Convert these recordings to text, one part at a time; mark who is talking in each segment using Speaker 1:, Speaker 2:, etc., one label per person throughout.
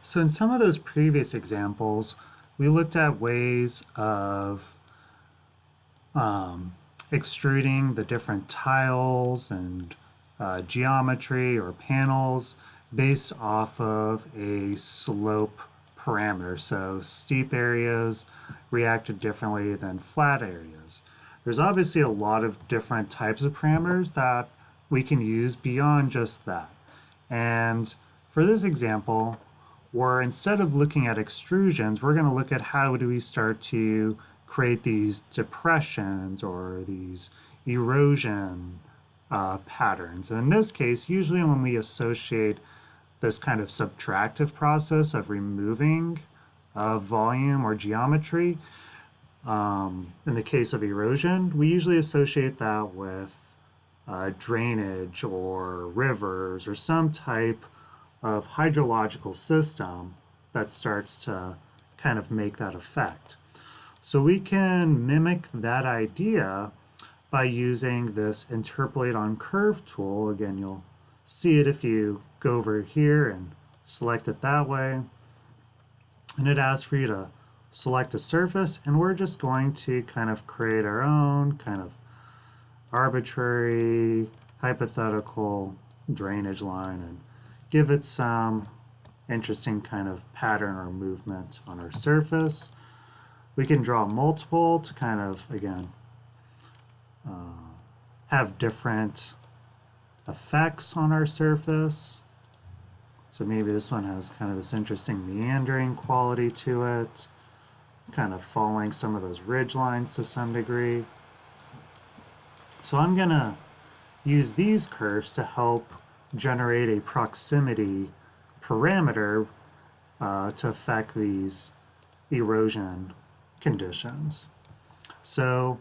Speaker 1: So in some of those previous examples, we looked at ways of extruding the different tiles and geometry or panels based off of a slope parameter. So steep areas reacted differently than flat areas. There's obviously a lot of different types of parameters that we can use beyond just that. And for this example, where instead of looking at extrusions, we're going to look at how do we start to create these depressions or these erosion patterns. And in this case, usually when we associate this kind of subtractive process of removing volume or geometry, in the case of erosion, we usually associate that with drainage or rivers or some type of hydrological system that starts to kind of make that effect. So we can mimic that idea by using this interpolate on curve tool. Again, you'll see it if you go over here and select it that way. And it asks for you to select a surface, and we're just going to kind of create our own kind of arbitrary hypothetical drainage line and give it some interesting kind of pattern or movement on our surface. We can draw multiple to kind of, again, have different effects on our surface. So maybe this one has kind of this interesting meandering quality to it. It's kind of following some of those ridge lines to some degree. So I'm going to use these curves to help generate a proximity parameter to affect these erosion conditions. So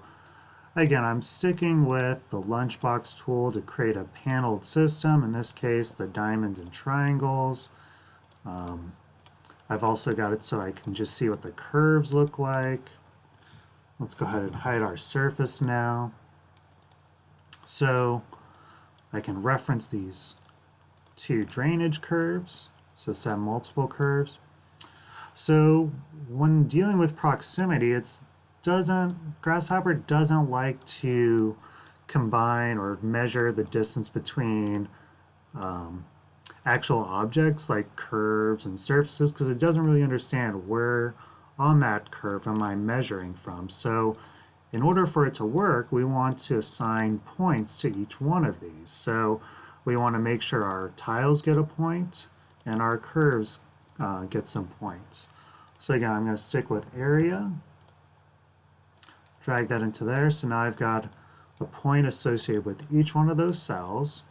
Speaker 1: again, I'm sticking with the lunchbox tool to create a paneled system, in this case the diamonds and triangles. I've also got it so I can just see what the curves look like. Let's go ahead and hide our surface now. So I can reference these two drainage curves, so set multiple curves. So when dealing with proximity, Grasshopper doesn't like to combine or measure the distance between actual objects like curves and surfaces, because it doesn't really understand where on that curve am I measuring from. So in order for it to work, we want to assign points to each one of these. So we want to make sure our tiles get a point and our curves get some points. So again, I'm going to stick with area, drag that into there. So now I've got a point associated with each one of those cells.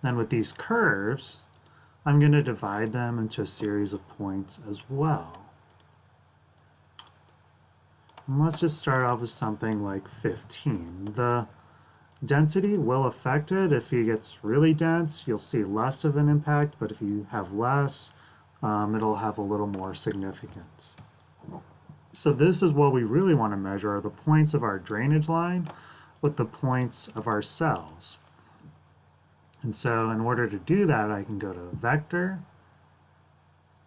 Speaker 1: Then with these curves, I'm going to divide them into a series of points as well. And let's just start off with something like 15. The density will affect it. If it gets really dense, you'll see less of an impact, but if you have less, it'll have a little more significance. So this is what we really want to measure, are the points of our drainage line with the points of our cells. And so in order to do that, I can go to vector,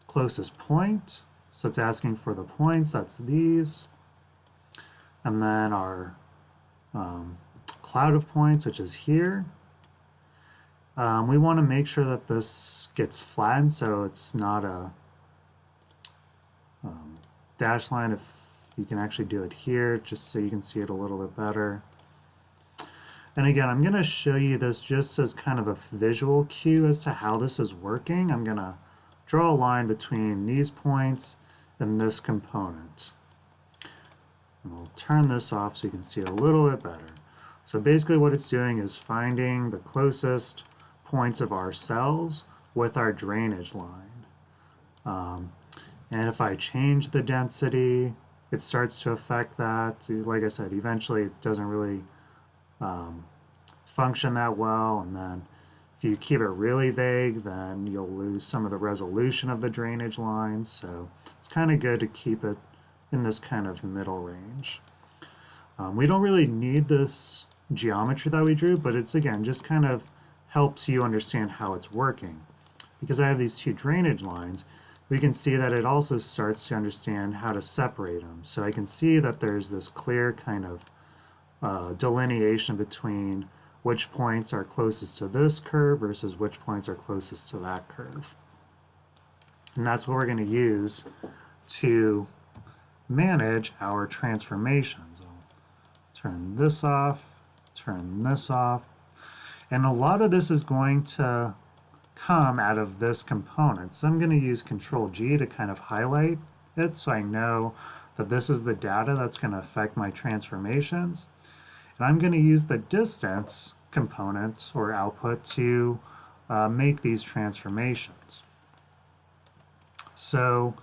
Speaker 1: closest point. So it's asking for the points, that's these. And then our cloud of points, which is here. We want to make sure that this gets flattened so it's not a dash line. If you can actually do it here, just so you can see it a little bit better. And again, I'm going to show you this just as kind of a visual cue as to how this is working. I'm going to draw a line between these points and this component. And we'll turn this off so you can see it a little bit better. So basically what it's doing is finding the closest points of our cells with our drainage line. And if I change the density, it starts to affect that. Like I said, eventually it doesn't really function that well, and then if you keep it really vague, then you'll lose some of the resolution of the drainage lines. So it's kind of good to keep it in this kind of middle range. We don't really need this geometry that we drew, but it's, again, just kind of helps you understand how it's working. because I have these two drainage lines, we can see that it also starts to understand how to separate them. So I can see that there's this clear kind of delineation between which points are closest to this curve versus which points are closest to that curve. And that's what we're going to use to manage our transformations. I'll turn this off, turn this off. And a lot of this is going to come out of this component. So I'm going to use Control G to kind of highlight it so I know that this is the data that's going to affect my transformations. And I'm going to use the distance component or output to make these transformations. So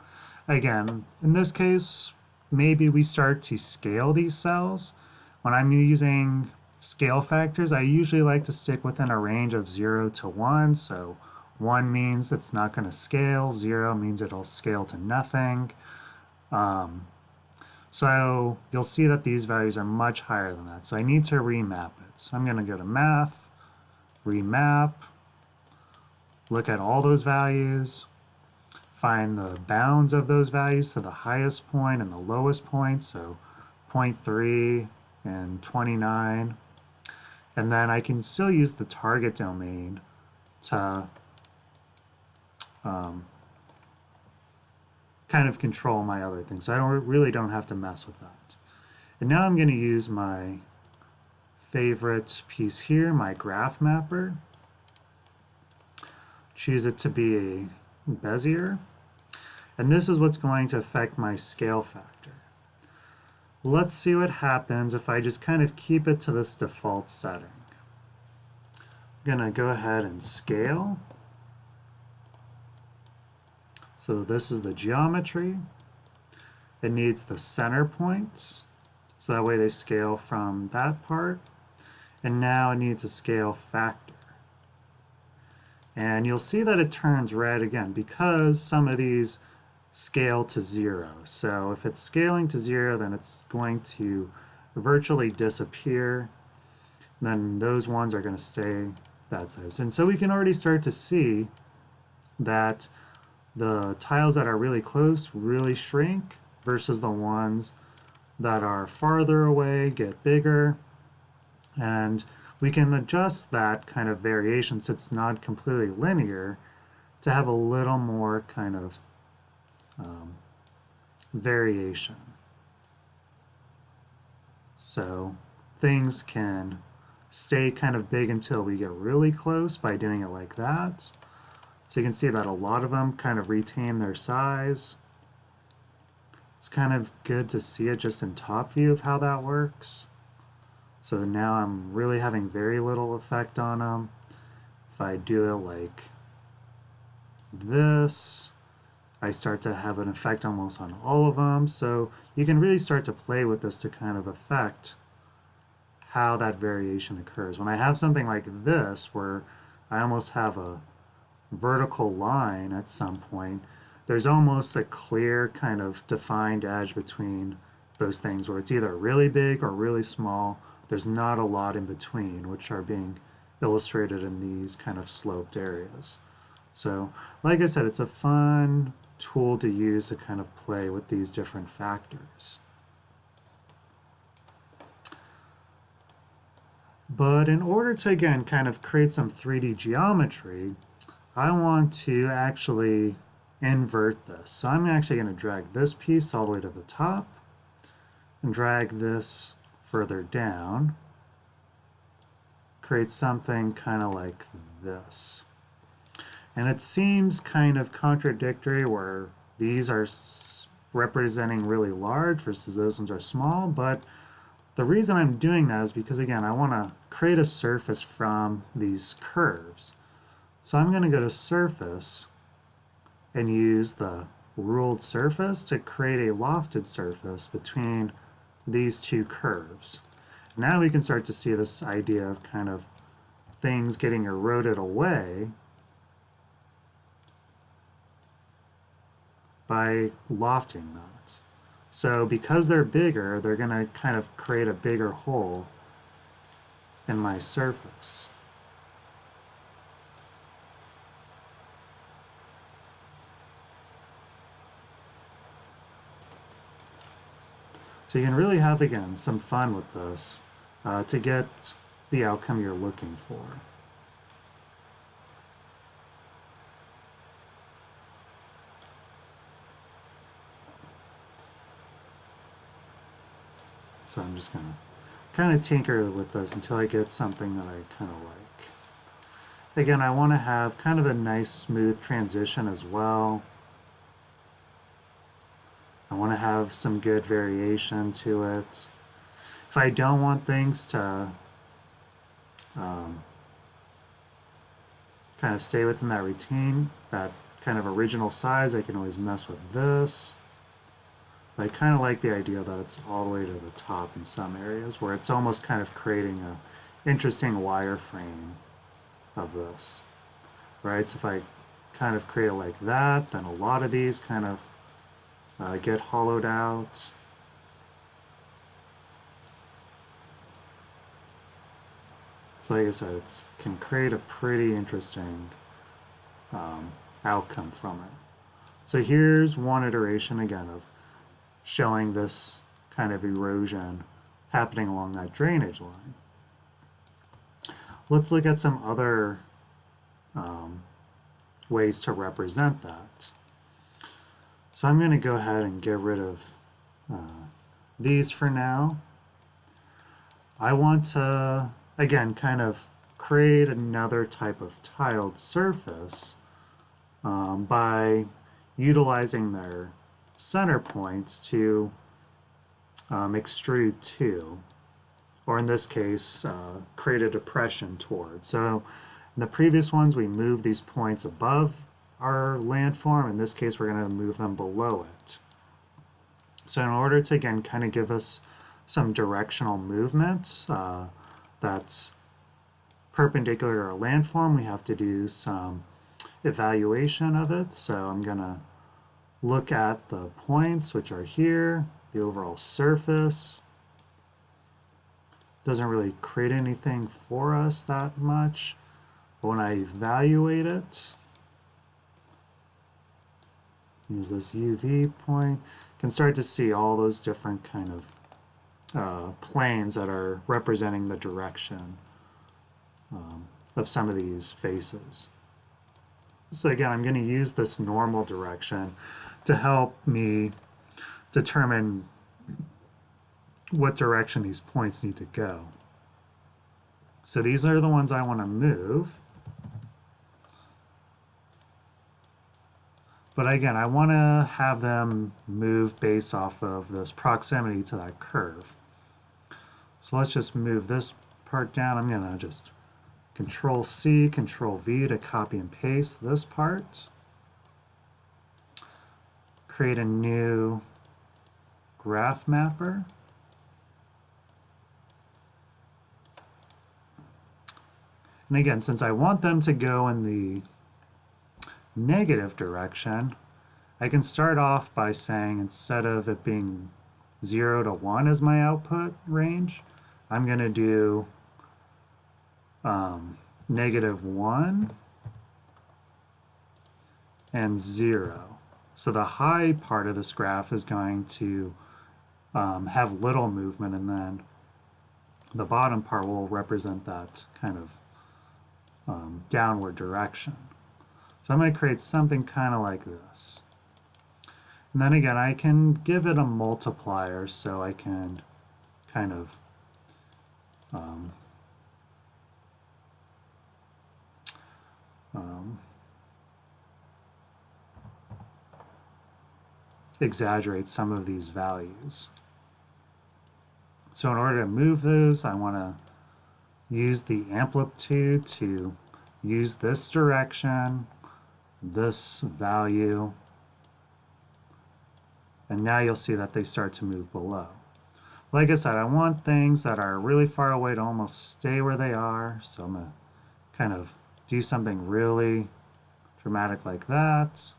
Speaker 1: again, in this case, maybe we start to scale these cells. When I'm using scale factors, I usually like to stick within a range of 0 to 1. So 1 means it's not going to scale, 0 means it'll scale to nothing. So you'll see that these values are much higher than that. So I need to remap it. So I'm going to go to Math, Remap, look at all those values, find the bounds of those values to the highest point and the lowest point, so 0.3 and 29. And then I can still use the target domain to kind of control my other things. So I really don't have to mess with that. And now I'm going to use my favorite piece here, my graph mapper. Choose it to be a Bezier. And this is what's going to affect my scale factor. Let's see what happens if I just kind of keep it to this default setting. I'm going to go ahead and scale. So this is the geometry. It needs the center points, so that way they scale from that part. And now it needs a scale factor. And you'll see that it turns red again because some of these scale to 0. So if it's scaling to 0, then it's going to virtually disappear. Then those ones are going to stay that size. And so we can already start to see that the tiles that are really close really shrink versus the ones that are farther away get bigger. And we can adjust that kind of variation so it's not completely linear to have a little more kind of variation. So things can stay kind of big until we get really close by doing it like that. So you can see that a lot of them kind of retain their size. It's kind of good to see it just in top view of how that works. So now I'm really having very little effect on them. If I do it like this, I start to have an effect almost on all of them. So you can really start to play with this to kind of affect how that variation occurs. When I have something like this, where I almost have a vertical line at some point, there's almost a clear kind of defined edge between those things where it's either really big or really small. There's not a lot in between, which are being illustrated in these kind of sloped areas. So, like I said, it's a fun tool to use to kind of play with these different factors. But in order to, again, kind of create some 3D geometry, I want to actually invert this. So I'm actually going to drag this piece all the way to the top and drag this further down, create something kind of like this. And it seems kind of contradictory where these are representing really large versus those ones are small, but the reason I'm doing that is because, again, I want to create a surface from these curves. So I'm going to go to Surface and use the ruled surface to create a lofted surface between these two curves. Now we can start to see this idea of kind of things getting eroded away by lofting that. So because they're bigger, they're going to kind of create a bigger hole in my surface. So you can really have, again, some fun with this to get the outcome you're looking for. So I'm just going to kind of tinker with this until I get something that I kind of like. Again, I want to have kind of a nice smooth transition as well. I want to have some good variation to it. If I don't want things to kind of stay within that routine, that kind of original size, I can always mess with this. But I kind of like the idea that it's all the way to the top in some areas where it's almost kind of creating an interesting wireframe of this, right? So if I kind of create it like that, then a lot of these kind of get hollowed out. So like I said, it can create a pretty interesting outcome from it. So here's one iteration again of showing this kind of erosion happening along that drainage line. Let's look at some other ways to represent that. So I'm going to go ahead and get rid of these for now. I want to, again, kind of create another type of tiled surface by utilizing their center points to extrude to, or in this case, create a depression toward. So in the previous ones, we moved these points above our landform. In this case, we're going to move them below it. So in order to, again, kind of give us some directional movement that's perpendicular to our landform, we have to do some evaluation of it. So I'm going to look at the points, which are here, the overall surface. Doesn't really create anything for us that much. But when I evaluate it, use this UV point, you can start to see all those different kind of planes that are representing the direction of some of these faces. So again, I'm going to use this normal direction to help me determine what direction these points need to go. So these are the ones I want to move. But again, I want to have them move based off of this proximity to that curve. So let's just move this part down. I'm going to just Control C, Control V to copy and paste this part. Create a new graph mapper. And again, since I want them to go in the negative direction, I can start off by saying instead of it being 0 to 1 as my output range, I'm going to do -1 and 0. So the high part of this graph is going to have little movement, and then the bottom part will represent that kind of downward direction. So I'm going to create something kind of like this. And then again, I can give it a multiplier, so I can kind of exaggerate some of these values. So in order to move those, I want to use the amplitude to use this direction, this value, and now you'll see that they start to move below. Like I said, I want things that are really far away to almost stay where they are, so I'm going to kind of do something really dramatic like that.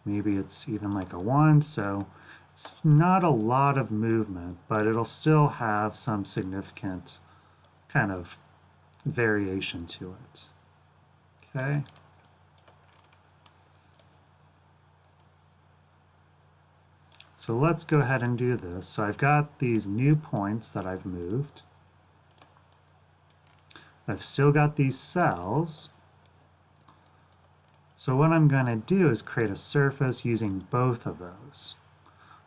Speaker 1: Maybe it's even like a 1, so it's not a lot of movement, but it'll still have some significant kind of variation to it. Okay. So let's go ahead and do this. So I've got these new points that I've moved. I've still got these cells. So what I'm going to do is create a surface using both of those.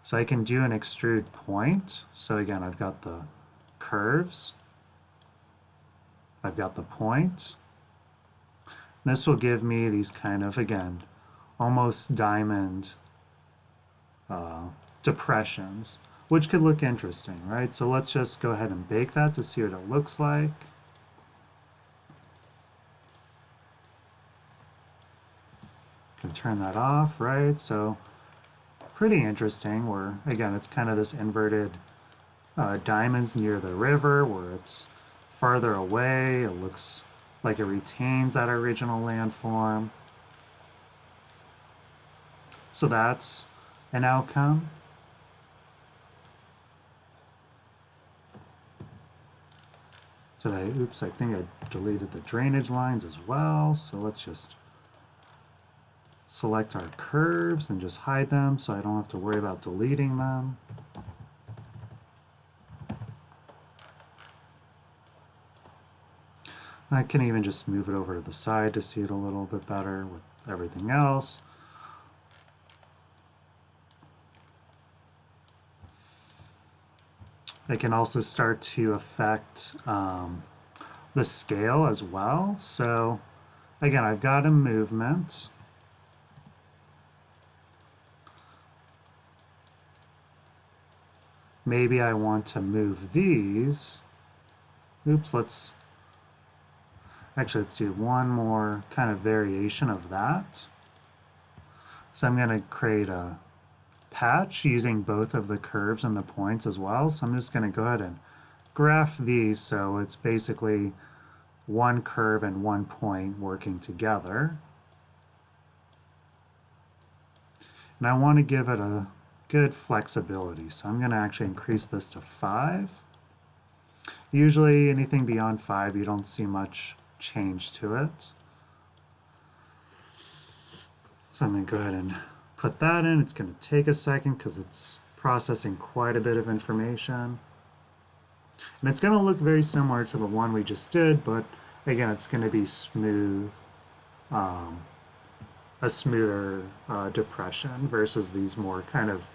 Speaker 1: So I can do an extrude point. So again, I've got the curves. I've got the point. This will give me these kind of, again, almost diamond depressions, which could look interesting, right? So let's just go ahead and bake that to see what it looks like. Can turn that off, right? So pretty interesting, where again it's kind of this inverted diamonds near the river where it's farther away. It looks like it retains that original landform. So that's an outcome. Oops, I think I deleted the drainage lines as well. So let's just select our curves and just hide them so I don't have to worry about deleting them. I can even just move it over to the side to see it a little bit better with everything else. I can also start to affect the scale as well. So again, I've got a movement. Maybe I want to move these. Oops, let's do one more kind of variation of that. So I'm going to create a patch using both of the curves and the points as well. So I'm just going to go ahead and graph these so it's basically one curve and one point working together. And I want to give it a good flexibility. So I'm going to actually increase this to 5. Usually anything beyond 5 you don't see much change to it. So I'm going to go ahead and put that in. It's going to take a second because it's processing quite a bit of information. And it's going to look very similar to the one we just did, but again, it's going to be smooth, a smoother depression versus these more kind of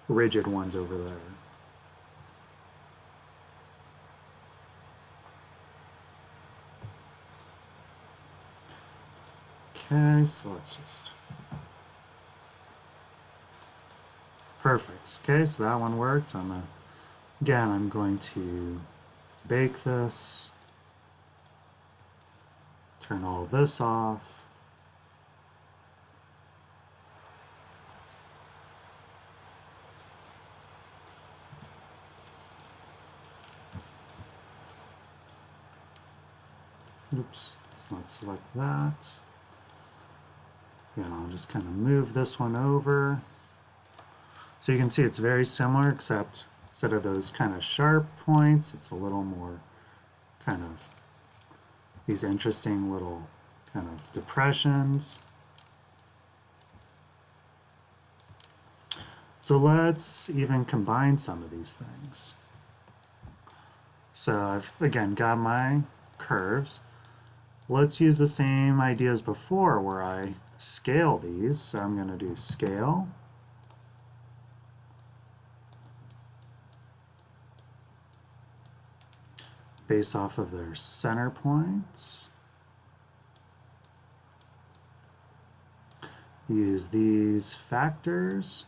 Speaker 1: rigid ones over there. Okay, so let's just... Perfect. Okay, so that one works. Again, I'm going to bake this, turn all of this off. Oops, let's not select that. Again, I'll just kind of move this one over. So you can see it's very similar, except instead of those kind of sharp points, it's a little more kind of these interesting little kind of depressions. So let's even combine some of these things. So I've, again, got my curves. Let's use the same idea as before where I scale these. So I'm going to do scale. Based off of their center points. Use these factors.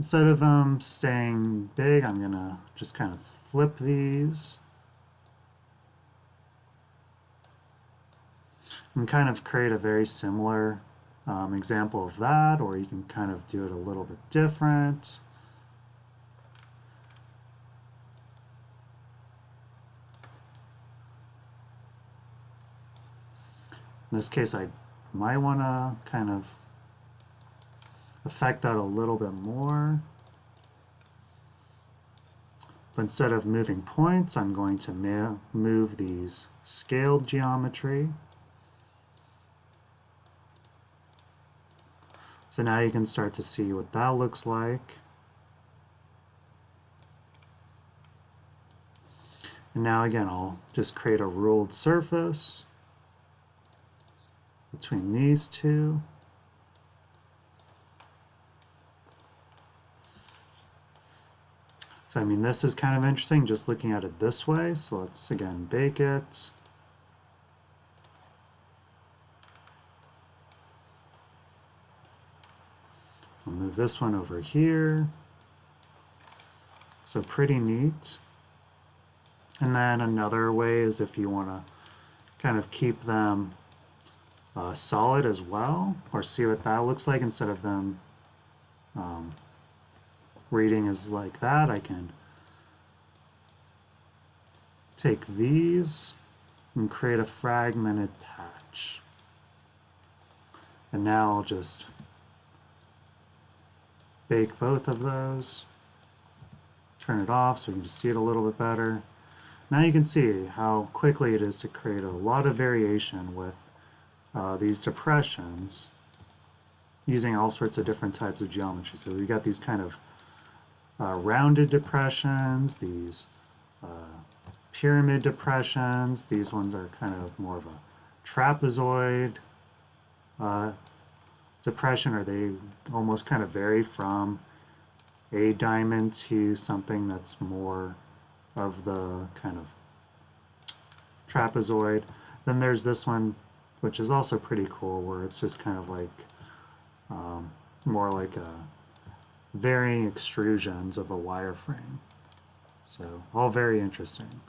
Speaker 1: Instead of them staying big, I'm going to just kind of flip these. And kind of create a very similar example of that, or you can kind of do it a little bit different. In this case, I might want to kind of affect that a little bit more. But instead of moving points, I'm going to move these scaled geometry. So now you can start to see what that looks like. And now again, I'll just create a ruled surface between these two. So I mean, this is kind of interesting just looking at it this way. So let's again bake it. I'll move this one over here. So pretty neat. And then another way is if you want to kind of keep them solid as well, or see what that looks like instead of them reading as like that, I can take these and create a fragmented patch. And now I'll just bake both of those, turn it off so we can just see it a little bit better. Now you can see how quickly it is to create a lot of variation with these depressions using all sorts of different types of geometry. So we've got these kind of rounded depressions, these pyramid depressions. These ones are kind of more of a trapezoid depression, or they almost kind of vary from a diamond to something that's more of the kind of trapezoid. Then there's this one, which is also pretty cool, where it's just kind of like more like a varying extrusions of a wireframe. So all very interesting.